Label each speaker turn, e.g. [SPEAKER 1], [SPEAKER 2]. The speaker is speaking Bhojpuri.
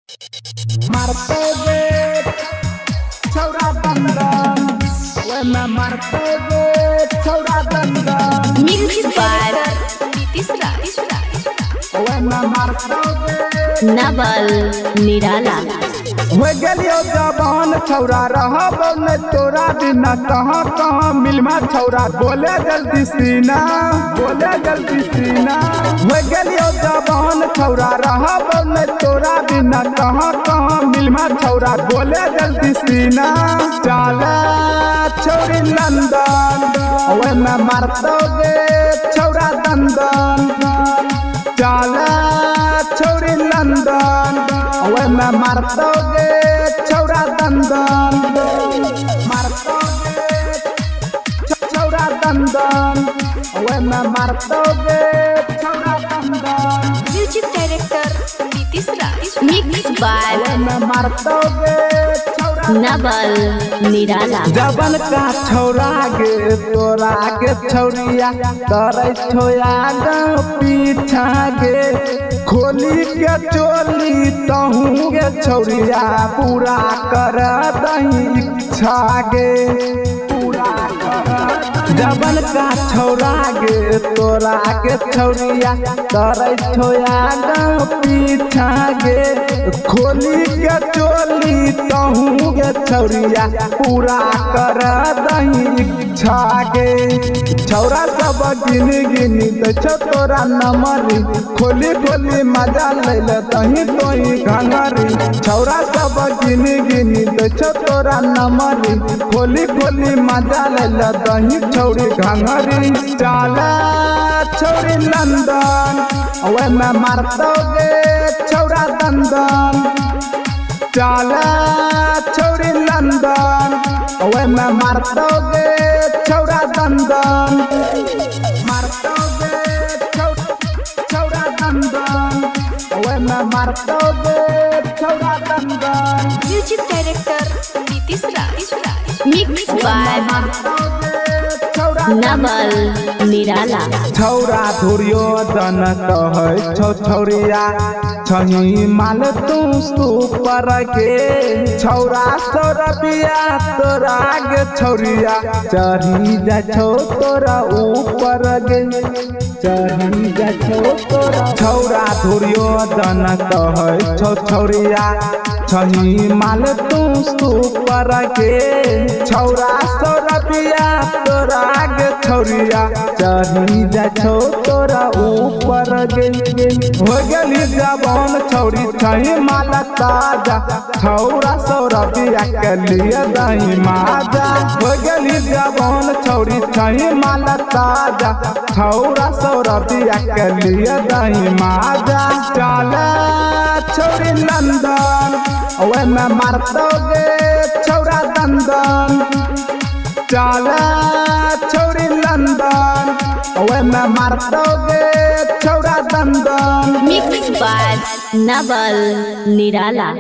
[SPEAKER 1] मारते गे छौरा दंदन वे मैं मारते गे छौरा दंदन
[SPEAKER 2] म्यूजिक बाय तीसरा
[SPEAKER 1] वे मैं मारते गे
[SPEAKER 2] नवल निराला
[SPEAKER 1] हो गेलियो जवान छौरा रहब में तोरा बिना कहाँ कहाँ मिलमा छौरा बोले जल्दी सीना बोले जल्दी सीना हो गेलियो जवान छौरा रहब में तोरा बिना कहाँ कहाँ मिलमा छौरा बोले जल्दी सीना चले छौरी लंदन ओए मैं मारतोगे छौरा दंदन चले छौरी लंदन ओए मैं मारतोगे छौरा दंदन मारतोगे छौरा दंदन ओए मैं मारतोगे छौरा दंदन
[SPEAKER 2] म्यूजिक डायरेक्टर तीसरा मिक्स बाय
[SPEAKER 1] ओए मैं मारतोगे
[SPEAKER 2] नवल निराला
[SPEAKER 1] जबन का छौरा गे तोरा के छौरिया करे छोया ग पीछा गे खोली के चोली तहू गे छौरिया पूरा कर दही इच्छा गे पूरा कर जबन का छौरा गे तोरा के छौरिया करे छोया ग पीछा गे खोली के चोली तहू गे छौरिया पूरा कर दही इच्छा गे छौरा सब गिन गिन दे तोरा नमरी खोली खोली मजा लैल तही तोही घंगरी छौरा सब गिन गिन दे तोरा नमरी खोली खोली मजा लैल दही छौरी घंगरी चले छौरी लंदन ओए मैं मारतोगे छौरा दंदन चले छौरी लंदन ओए मैं मारतोगे छौरा दंदन मारतोगे छौरा दंदन ओए मैं मारतोगे छौरा दंदन
[SPEAKER 2] म्यूजिक डायरेक्टर तीसरा मिक्स बाय नवल निराला
[SPEAKER 1] छौरा दुर्योधन कहे छौ छौरिया छही माल तू सुपर के छौरा सौरबिया तोरा गे छौरिया चढ़ी जा छौ तोरा ऊपर गे चढ़ी जा छौ तोरा छौरा दुर्योधन कहे छौ छौरिया छही माल तू सुपर के छौरा सौरबिया तोरा गे छौरिया चढ़ी जा छौ तोरा ऊपर गे हो गेली जवान छौरी छही माला ताजा छौरा सौरबिया के लिए दही माजा हो गेली जवान छौरी छही माला ताजा छौरा सौरबिया के लिए दही माजा चले छौरी लंदन ओए मैं मारतोगे छौरा दंदन चले छौरी लंदन ओए मैं मारतोगे छौरा दंदन
[SPEAKER 2] मिक्स बाय नवल निराला।